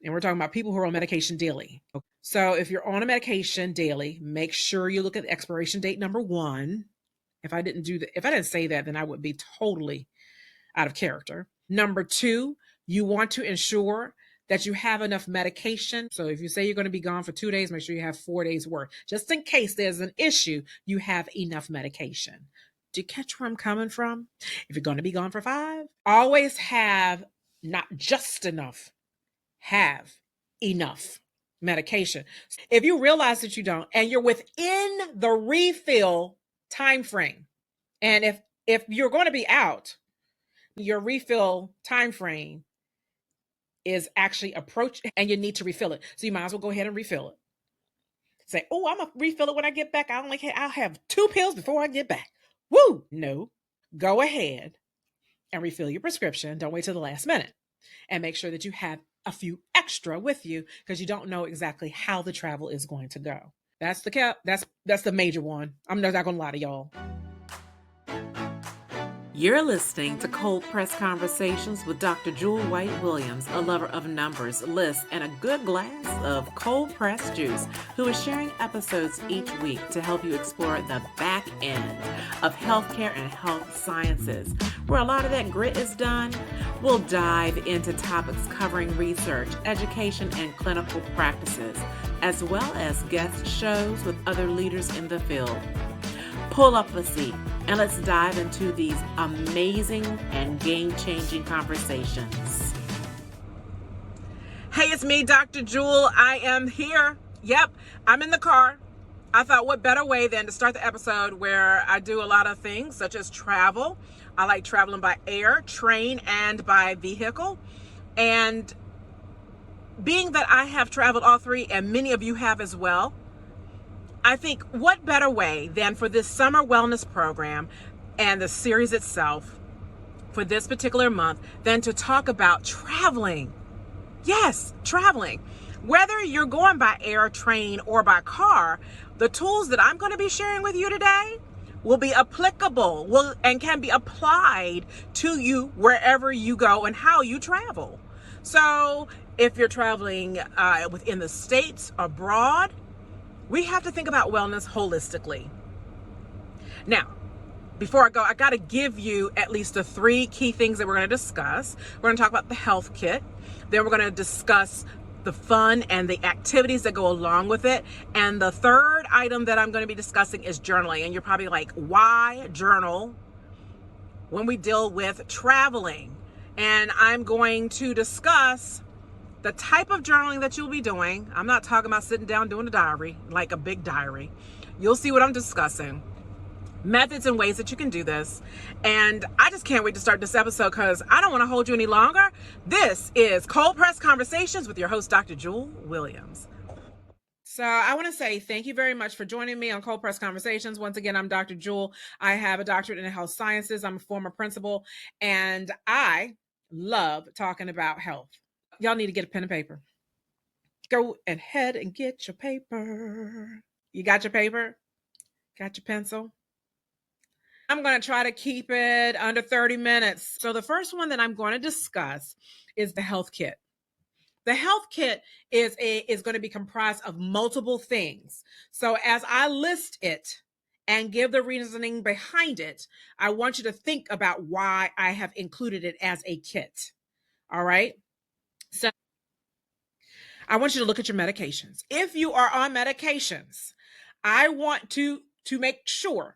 And we're talking about people who are on medication daily. So if you're on a medication daily, make sure you look at the expiration date number 1. If I didn't say that, then I would be totally out of character. Number 2, you want to ensure that you have enough medication. So if you say you're going to be gone for 2 days, make sure you have 4 days worth. Just in case there's an issue, you have enough medication. Do you catch where I'm coming from? If you're going to be gone for 5, always have not just enough, have enough medication. If you realize that you don't, and you're within the refill time frame, and if you're going to be out, your refill time frame is actually approaching and you need to refill it. So you might as well go ahead and refill it. Say, oh, I'm going to refill it when I get back. I'll have 2 pills before I get back. Woo! No. Go ahead and refill your prescription. Don't wait till the last minute. And make sure that you have a few extra with you because you don't know exactly how the travel is going to go. That's the major one. I'm not going to lie to y'all. You're listening to Cold Press Conversations with Dr. Jewel White Williams, a lover of numbers, lists, and a good glass of cold press juice, who is sharing episodes each week to help you explore the back end of healthcare and health sciences. Where a lot of that grit is done, we'll dive into topics covering research, education, and clinical practices, as well as guest shows with other leaders in the field. Pull up a seat and let's dive into these amazing and game-changing conversations. Hey, it's me, Dr. Jewel. I am here. Yep, I'm in the car. I thought what better way than to start the episode where I do a lot of things such as travel. I like traveling by air, train, and by vehicle. And being that I have traveled all 3 and many of you have as well, I think what better way than for this summer wellness program and the series itself for this particular month than to talk about traveling. Yes, traveling. Whether you're going by air, train, or by car, the tools that I'm going to be sharing with you today will be applicable and can be applied to you wherever you go and how you travel. So if you're traveling within the States, abroad, we have to think about wellness holistically. Now, before I go, I got to give you at least the 3 key things that we're going to discuss. We're going to talk about the health kit. Then we're going to discuss the fun and the activities that go along with it. And the third item that I'm going to be discussing is journaling. And you're probably like, why journal when we deal with traveling? And I'm going to discuss the type of journaling that you'll be doing. I'm not talking about sitting down doing a diary, like a big diary. You'll see what I'm discussing. Methods and ways that you can do this. And I just can't wait to start this episode because I don't want to hold you any longer. This is Cold Press Conversations with your host, Dr. Jewel Williams. So I want to say thank you very much for joining me on Cold Press Conversations. Once again, I'm Dr. Jewel. I have a doctorate in health sciences. I'm a former principal, and I love talking about health. Y'all need to get a pen and paper. Go ahead and get your paper. You got your paper? Got your pencil? I'm going to try to keep it under 30 minutes. So the first one that I'm going to discuss is the health kit. The health kit is going to be comprised of multiple things. So as I list it and give the reasoning behind it, I want you to think about why I have included it as a kit. All right? So I want you to look at your medications. If you are on medications, I want to make sure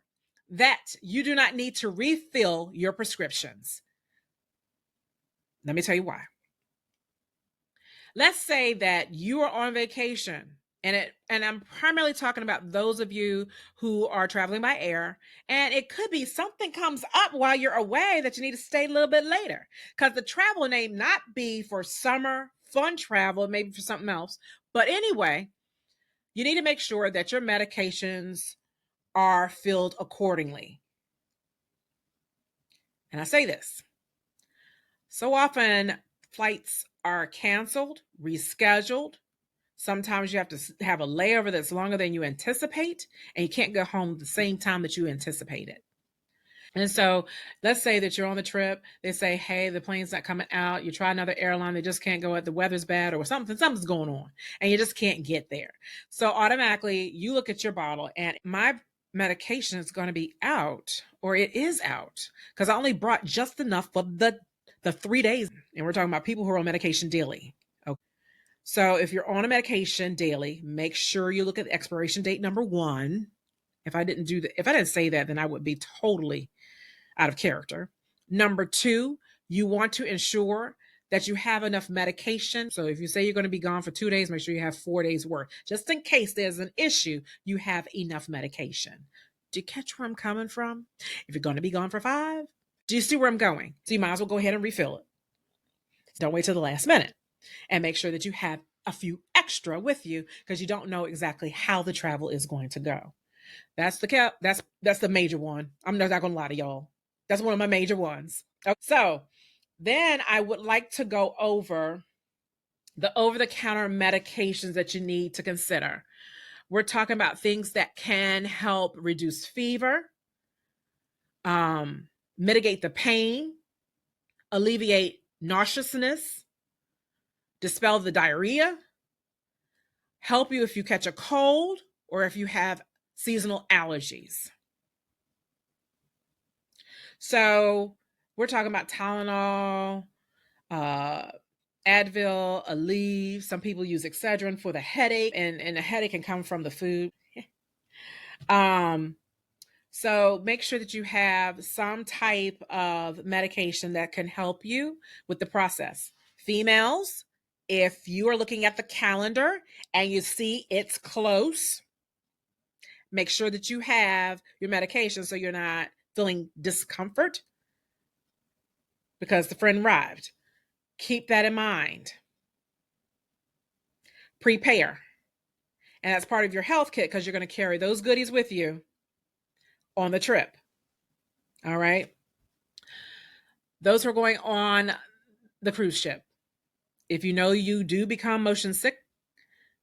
that you do not need to refill your prescriptions. Let me tell you why. Let's say that you are on vacation, and I'm primarily talking about those of you who are traveling by air, and it could be something comes up while you're away that you need to stay a little bit later because the travel may not be for summer fun travel, maybe for something else. But anyway, you need to make sure that your medications are filled accordingly. And I say this, so often flights are canceled, rescheduled. Sometimes you have to have a layover that's longer than you anticipate, and you can't go home the same time that you anticipated. And so let's say that you're on the trip. They say, hey, the plane's not coming out. You try another airline. They just can't go at the weather's bad or something's going on and you just can't get there. So automatically you look at your bottle and my medication is going to be out, or it is out, because I only brought just enough for the 3 days. And we're talking about people who are on medication daily. Okay. So if you're on a medication daily, make sure you look at the expiration date, number one. If I didn't say that, then I would be totally out of character. Number two, you want to ensure that you have enough medication. So if you say you're going to be gone for 2 days, make sure you have 4 days worth. Just in case there's an issue, you have enough medication. Do you catch where I'm coming from? If you're going to be gone for 5, do you see where I'm going? So you might as well go ahead and refill it. Don't wait till the last minute. And make sure that you have a few extra with you, because you don't know exactly how the travel is going to go. That's the major one. I'm not going to lie to y'all. That's one of my major ones. Okay. So then I would like to go over the over-the-counter medications that you need to consider. We're talking about things that can help reduce fever, mitigate the pain, alleviate nauseousness, dispel the diarrhea, help you if you catch a cold or if you have seasonal allergies. So we're talking about Tylenol, Advil, Aleve. Some people use Excedrin for the headache, and the headache can come from the food. So make sure that you have some type of medication that can help you with the process. Females, if you are looking at the calendar and you see it's close, make sure that you have your medication so you're not feeling discomfort because the friend arrived. Keep that in mind. Prepare. And that's part of your health kit, because you're going to carry those goodies with you on the trip. All right. Those who are going on the cruise ship, if you know you do become motion sick,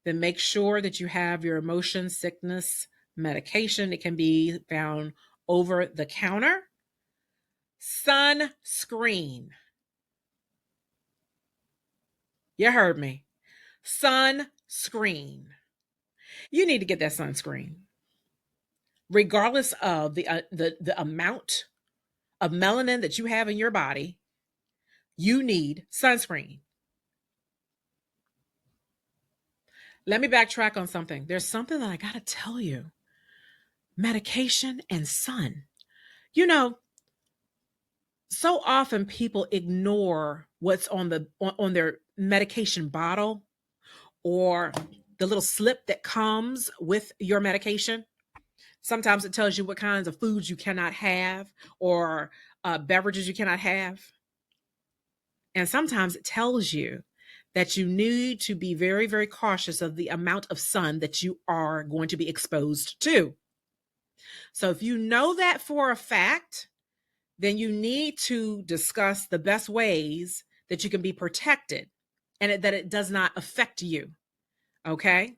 then make sure that you have your motion sickness medication. It can be found over the counter. Sunscreen. You heard me. Sunscreen. You need to get that sunscreen. Regardless of the amount of melanin that you have in your body, you need sunscreen. Let me backtrack on something. There's something that I got to tell you. Medication and sun. You know, so often people ignore what's on their medication bottle or the little slip that comes with your medication. Sometimes it tells you what kinds of foods you cannot have, or beverages you cannot have. And sometimes it tells you that you need to be very, very cautious of the amount of sun that you are going to be exposed to. So if you know that for a fact, then you need to discuss the best ways that you can be protected and that it does not affect you. Okay?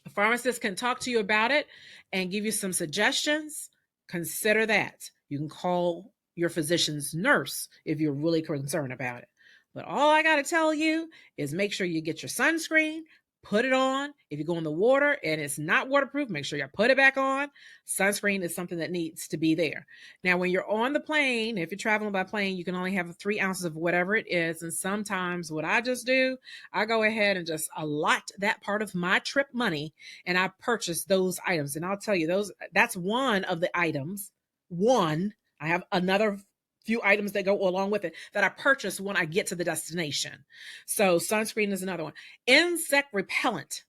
A pharmacist can talk to you about it and give you some suggestions. Consider that. You can call your physician's nurse if you're really concerned about it. But all I got to tell you is make sure you get your sunscreen, put it on. If you go in the water and it's not waterproof, make sure you put it back on. Sunscreen is something that needs to be there. Now, when you're on the plane, if you're traveling by plane, you can only have 3 ounces of whatever it is. And sometimes what I just do, I go ahead and just allot that part of my trip money and I purchase those items. And I'll tell you, that's one of the items. I have another few items that go along with it that I purchase when I get to the destination. So sunscreen is another one. Insect repellent.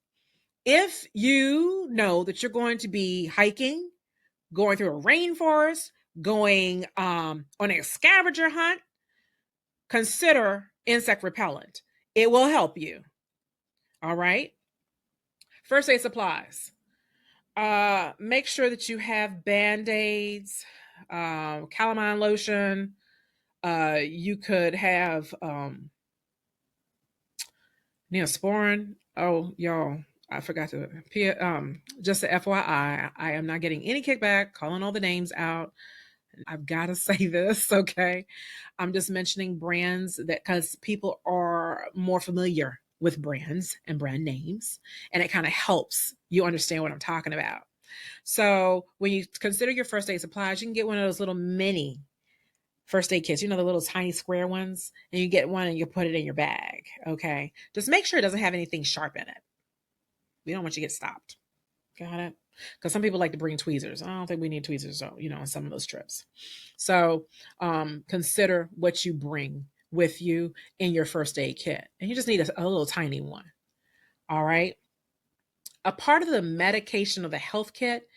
If you know that you're going to be hiking, going through a rainforest, going on a scavenger hunt, consider insect repellent. It will help you. All right. First aid supplies. Make sure that you have Band-Aids, calamine lotion. You could have Neosporin. Oh, y'all, I forgot to. Just a FYI, I am not getting any kickback, calling all the names out. I've got to say this, okay? I'm just mentioning brands that because people are more familiar with brands and brand names, and it kind of helps you understand what I'm talking about. So when you consider your first aid supplies, you can get one of those little mini first aid kits, the little tiny square ones, and you get one and you put it in your bag. Okay. Just make sure it doesn't have anything sharp in it. We don't want you to get stopped. Got it? Because some people like to bring tweezers. I don't think we need tweezers, on some of those trips. So consider what you bring with you in your first aid kit. And you just need a little tiny one. All right. A part of the medication of the health kit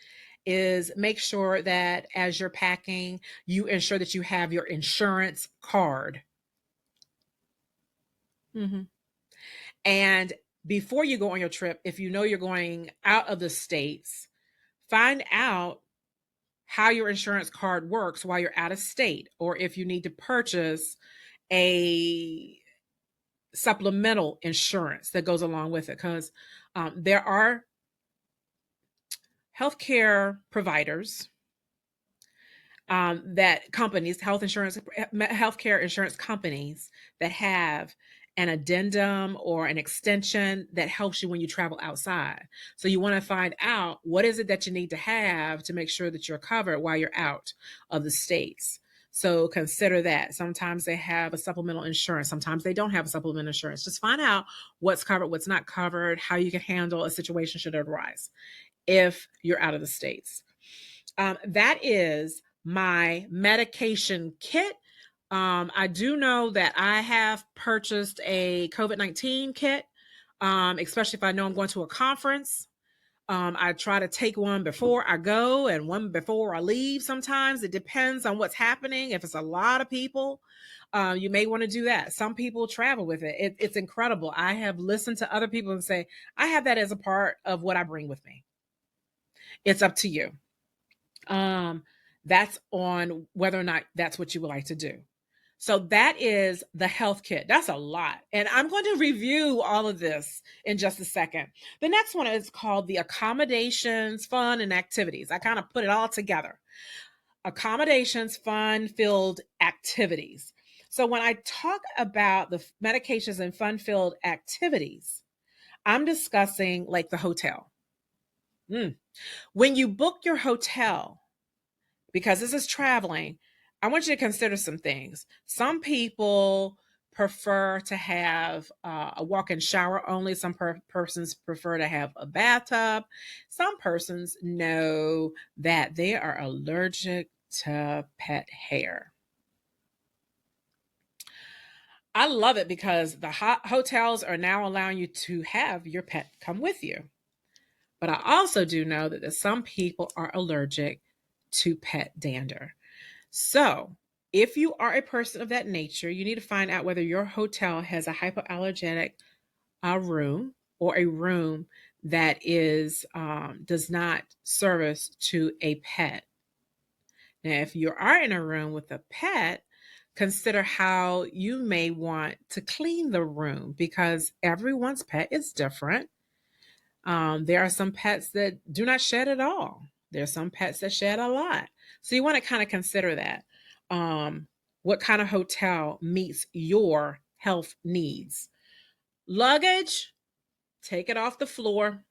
is make sure that as you're packing, you ensure that you have your insurance card. Mm-hmm. And before you go on your trip, if you know you're going out of the States, find out how your insurance card works while you're out of state, or if you need to purchase a supplemental insurance that goes along with it. Because there are healthcare providers that companies, healthcare insurance companies that have an addendum or an extension that helps you when you travel outside. So you want to find out what is it that you need to have to make sure that you're covered while you're out of the States. So consider that. Sometimes they have a supplemental insurance. Sometimes they don't have a supplemental insurance. Just find out what's covered, what's not covered, how you can handle a situation should it arise if you're out of the States. That is my medication kit. I do know that I have purchased a COVID-19 kit, especially if I know I'm going to a conference. I try to take one before I go and one before I leave. Sometimes it depends on what's happening. If it's a lot of people, you may want to do that. Some people travel with it. It's incredible. I have listened to other people and say, I have that as a part of what I bring with me. It's up to you. That's on whether or not that's what you would like to do. So that is the health kit. That's a lot. And I'm going to review all of this in just a second. The next one is called the accommodations, fun, and activities. I kind of put it all together. Accommodations, fun filled activities. So when I talk about the medications and fun filled activities, I'm discussing like the hotel. When you book your hotel, because this is traveling, I want you to consider some things. Some people prefer to have a walk-in shower only. Some persons prefer to have a bathtub. Some persons know that they are allergic to pet hair. I love it because the hotels are now allowing you to have your pet come with you. But I also do know that some people are allergic to pet dander. So, if you are a person of that nature, you need to find out whether your hotel has a hypoallergenic room or a room that is does not service to a pet. Now, if you are in a room with a pet, consider how you may want to clean the room because everyone's pet is different. There are some pets that do not shed at all. There are some pets that shed a lot. So you want to kind of consider that. What kind of hotel meets your health needs? Luggage, take it off the floor.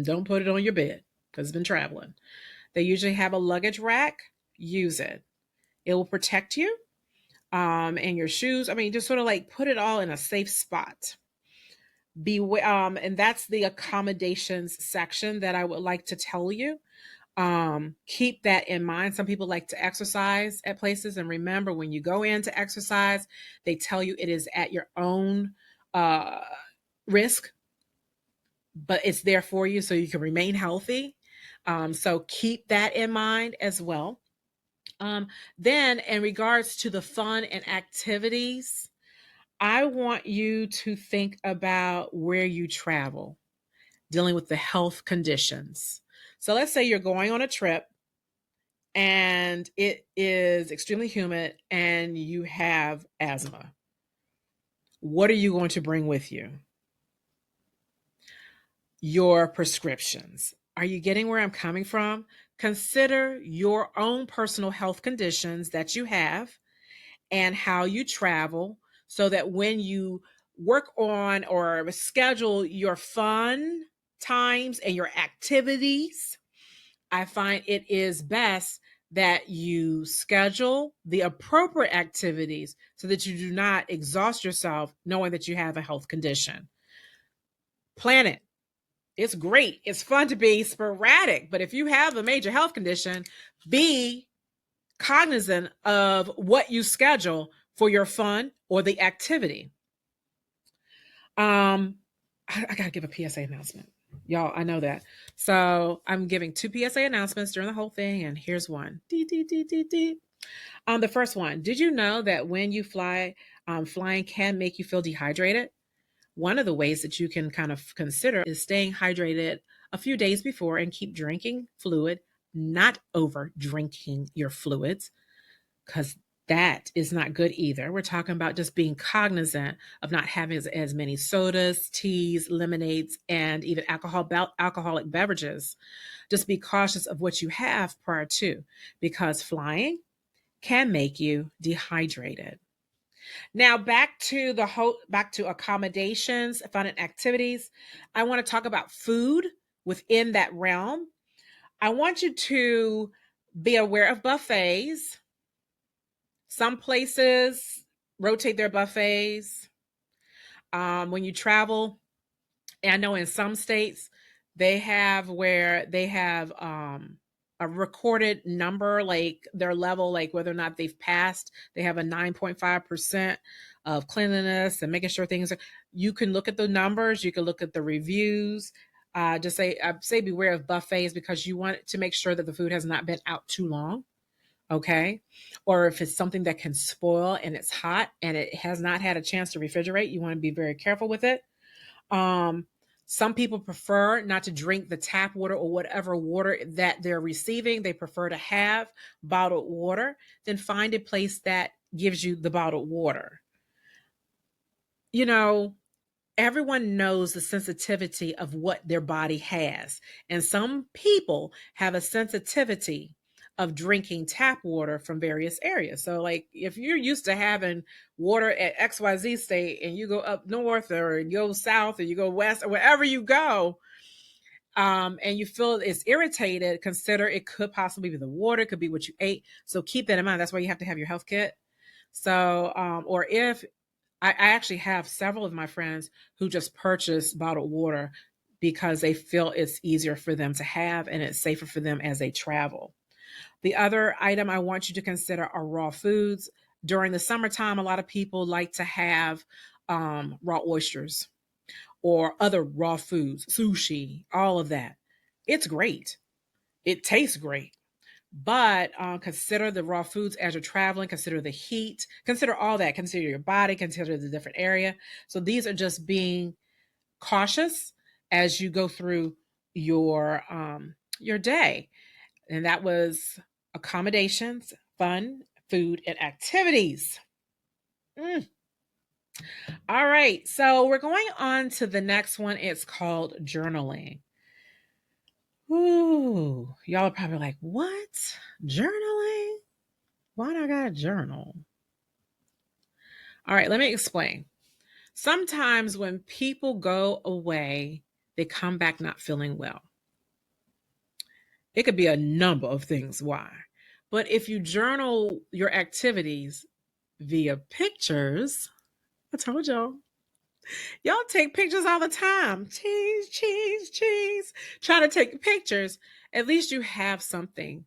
Don't put it on your bed because it's been traveling. They usually have a luggage rack. Use it. It will protect you and your shoes. I mean, just sort of like put it all in a safe spot. And that's the accommodations section that I would like to tell you. Keep that in mind. Some people like to exercise at places, and remember when you go in to exercise, they tell you it is at your own risk, but it's there for you so you can remain healthy. So keep that in mind as well. Then, in regards to the fun and activities, I want you to think about where you travel, dealing with the health conditions. So let's say you're going on a trip and it is extremely humid and you have asthma. What are you going to bring with you? Your prescriptions. Are you getting where I'm coming from? Consider your own personal health conditions that you have and how you travel so that when you work on or schedule your fun times and your activities, I find it is best that you schedule the appropriate activities so that you do not exhaust yourself knowing that you have a health condition. Plan it. It's great. It's fun to be sporadic, but if you have a major health condition, be cognizant of what you schedule for your fun or the activity. I gotta give a PSA announcement. Y'all, I know that. So I'm giving two PSA announcements during the whole thing, and here's one. The first one, did you know that when you fly, flying can make you feel dehydrated? One of the ways that you can kind of consider is staying hydrated a few days before and keep drinking fluid, not over drinking your fluids, because that is not good either. We're talking about just being cognizant of not having as many sodas, teas, lemonades, and even alcoholic beverages. Just be cautious of what you have prior to, because flying can make you dehydrated. Now back to accommodations, fun and activities. I want to talk about food within that realm. I want you to be aware of buffets. Some places rotate their buffets. When you travel, and I know in some states they have where they have a recorded number, like their level, like whether or not they've passed. They have a 9.5% of cleanliness and making sure things are. You can look at the numbers. You can look at the reviews. Just say beware of buffets because you want to make sure that the food has not been out too long. Okay. Or if it's something that can spoil and it's hot and it has not had a chance to refrigerate, you want to be very careful with it. Um, some people prefer not to drink the tap water or whatever water that they're receiving. They prefer to have bottled water. Then find a place that gives you the bottled water. You know, everyone knows the sensitivity of what their body has. And some people have a sensitivity of drinking tap water from various areas. So, like, if you're used to having water at XYZ state and you go up north or you go south or you go west or wherever you go, and you feel it's irritated, consider it could possibly be the water, it could be what you ate. So, keep that in mind. That's why you have to have your health kit. So, or if I actually have several of my friends who just purchase bottled water because they feel it's easier for them to have and it's safer for them as they travel. The other item I want you to consider are raw foods. During the summertime, a lot of people like to have raw oysters or other raw foods, sushi, all of that. It's great. It tastes great. But consider the raw foods as you're traveling, consider the heat, consider all that, consider your body, consider the different area. So these are just being cautious as you go through your day. And that was accommodations, fun, food, and activities. Mm. All right, so we're going on to the next one. It's called journaling. Ooh, y'all are probably like, what? Journaling? Why do I got a journal? All right, let me explain. Sometimes when people go away, they come back not feeling well. It could be a number of things why. But if you journal your activities via pictures, I told y'all take pictures all the time. Cheese. Trying to take pictures. At least you have something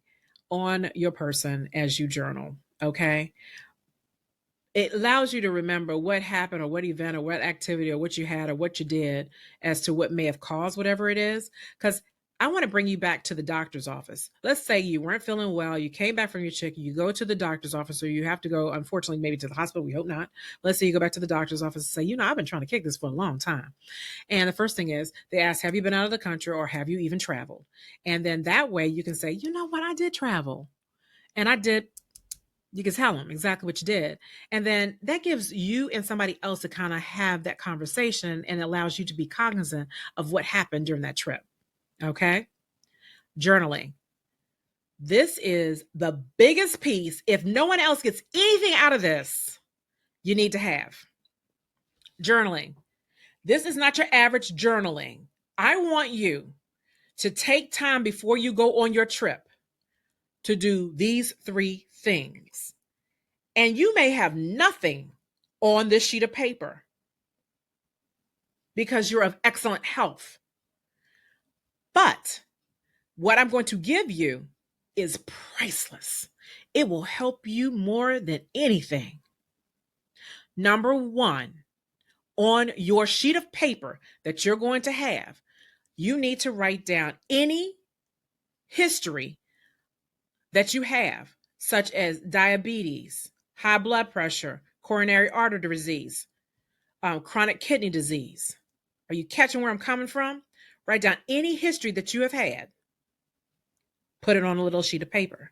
on your person as you journal. Okay. It allows you to remember what happened or what event or what activity or what you had or what you did as to what may have caused whatever it is. Because I want to bring you back to the doctor's office. Let's say you weren't feeling well, you came back from your check, you go to the doctor's office, or you have to go, unfortunately, maybe to the hospital. We hope not. Let's say you go back to the doctor's office and say, I've been trying to kick this for a long time. And the first thing is they ask, have you been out of the country or have you even traveled? And then that way you can say, you know what, I did travel. And I did. You can tell them exactly what you did. And then that gives you and somebody else to kind of have that conversation and allows you to be cognizant of what happened during that trip. Okay. Journaling. This is the biggest piece. If no one else gets anything out of this, you need to have journaling. This is not your average journaling. I want you to take time before you go on your trip to do these 3 things. And you may have nothing on this sheet of paper because you're of excellent health. But what I'm going to give you is priceless. It will help you more than anything. Number 1, on your sheet of paper that you're going to have, you need to write down any history that you have, such as diabetes, high blood pressure, coronary artery disease, chronic kidney disease. Are you catching where I'm coming from? Write down any history that you have had. Put it on a little sheet of paper.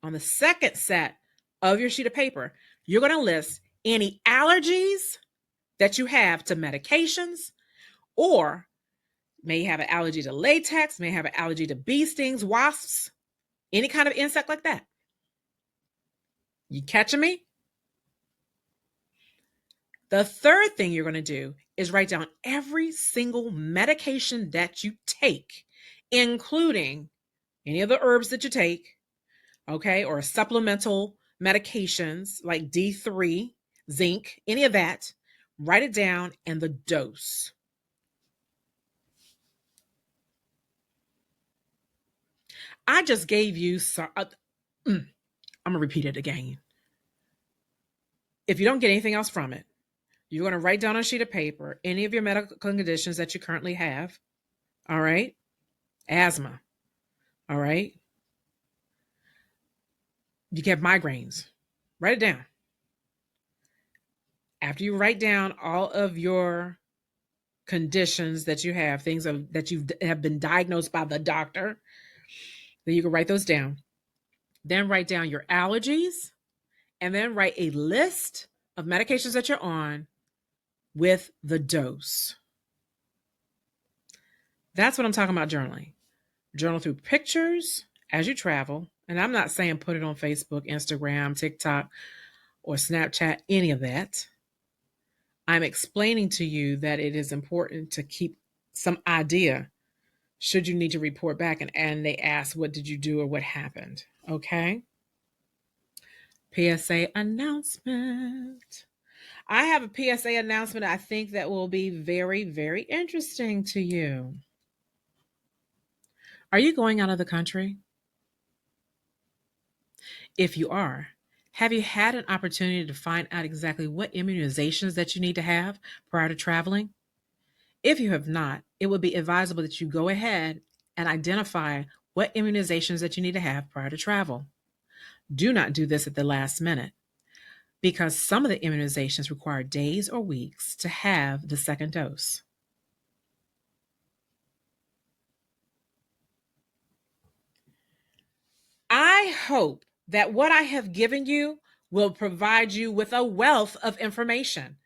On the second set of your sheet of paper, you're going to list any allergies that you have to medications, or may have an allergy to latex, may have an allergy to bee stings, wasps, any kind of insect like that. You catching me? The third thing you're going to do is write down every single medication that you take, including any of the herbs that you take, okay, or supplemental medications like D3, zinc, any of that. Write it down and the dose. I just gave you some. I'm going to repeat it again. If you don't get anything else from it, you're going to write down on a sheet of paper any of your medical conditions that you currently have. All right. Asthma. All right. You can have migraines. Write it down. After you write down all of your conditions that you have, things that you have been diagnosed by the doctor, then you can write those down. Then write down your allergies, and then write a list of medications that you're on with the dose. That's what I'm talking about journaling. Journal through pictures as you travel. And I'm not saying put it on Facebook, Instagram, TikTok, or Snapchat, any of that. I'm explaining to you that it is important to keep some idea should you need to report back and they ask, what did you do or what happened? Okay. PSA announcement. I have a PSA announcement I think that will be very, very interesting to you. Are you going out of the country? If you are, have you had an opportunity to find out exactly what immunizations that you need to have prior to traveling? If you have not, it would be advisable that you go ahead and identify what immunizations that you need to have prior to travel. Do not do this at the last minute, because some of the immunizations require days or weeks to have the second dose. I hope that what I have given you will provide you with a wealth of information.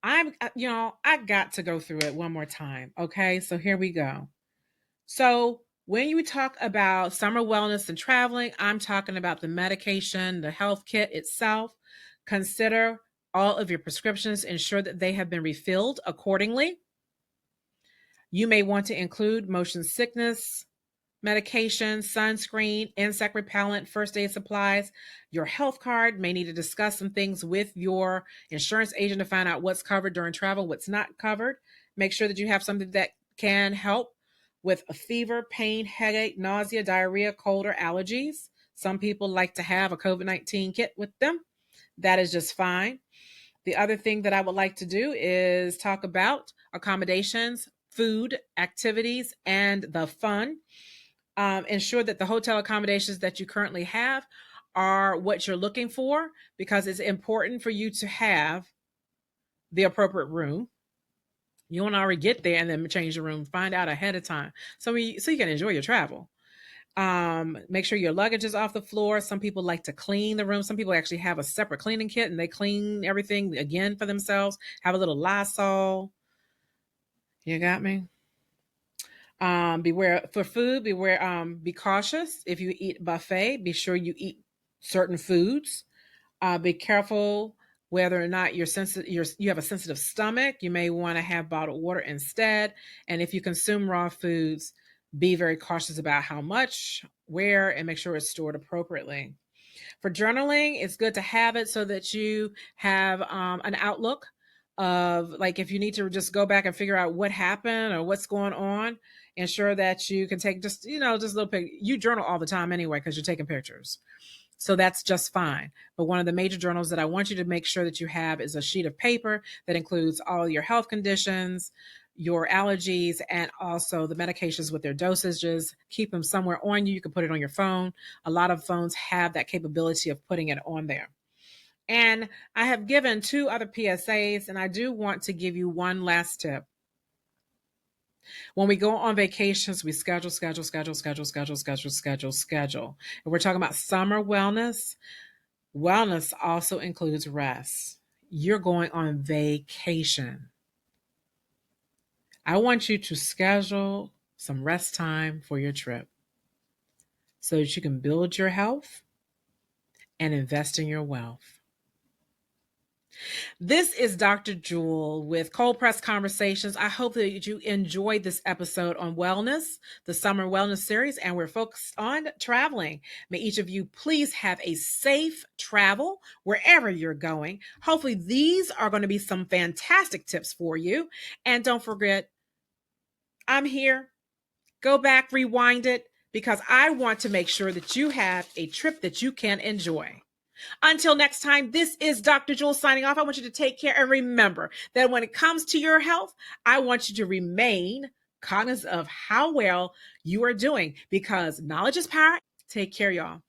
I got to go through it one more time. Okay, so here we go. So when you talk about summer wellness and traveling, I'm talking about the medication, the health kit itself. Consider all of your prescriptions, ensure that they have been refilled accordingly. You may want to include motion sickness medication, sunscreen, insect repellent, first aid supplies. Your health card may need to discuss some things with your insurance agent to find out what's covered during travel, what's not covered. Make sure that you have something that can help with a fever, pain, headache, nausea, diarrhea, cold, or allergies. Some people like to have a COVID-19 kit with them. That is just fine. The other thing that I would like to do is talk about accommodations, food, activities, and the fun. Ensure that the hotel accommodations that you currently have are what you're looking for, because it's important for you to have the appropriate room. You won't already get there and then change the room. Find out ahead of time so you can enjoy your travel. Make sure your luggage is off the floor. Some people like to clean the room. Some people actually have a separate cleaning kit and they clean everything again for themselves. Have a little Lysol. You got me? Beware for food. Beware. Be cautious if you eat buffet. Be sure you eat certain foods. Be careful whether or not you have a sensitive stomach. You may want to have bottled water instead. And if you consume raw foods, be very cautious about how much, where, and make sure it's stored appropriately. For journaling, it's good to have it so that you have an outlook of, like, if you need to just go back and figure out what happened or what's going on, ensure that you can take just just a little pic. You journal all the time anyway because you're taking pictures. So that's just fine. But one of the major journals that I want you to make sure that you have is a sheet of paper that includes all your health conditions, your allergies, and also the medications with their dosages. Keep them somewhere on you. You can put it on your phone. A lot of phones have that capability of putting it on there. And I have given 2 other PSAs, and I do want to give you one last tip. When we go on vacations, we schedule. And we're talking about summer wellness. Wellness also includes rest. You're going on vacation. I want you to schedule some rest time for your trip so that you can build your health and invest in your wealth. This is Dr. Jewel with Cold Press Conversations. I hope that you enjoyed this episode on wellness, the summer wellness series, and we're focused on traveling. May each of you please have a safe travel wherever you're going. Hopefully, these are going to be some fantastic tips for you. And don't forget, I'm here. Go back, rewind it, because I want to make sure that you have a trip that you can enjoy. Until next time, this is Dr. Jewel signing off. I want you to take care and remember that when it comes to your health, I want you to remain cognizant of how well you are doing, because knowledge is power. Take care, y'all.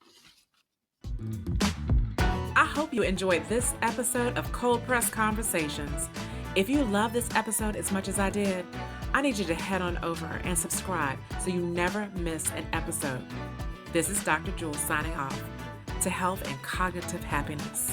I hope you enjoyed this episode of Cold Press Conversations. If you love this episode as much as I did, I need you to head on over and subscribe so you never miss an episode. This is Dr. Jewel signing off to health and cognitive happiness.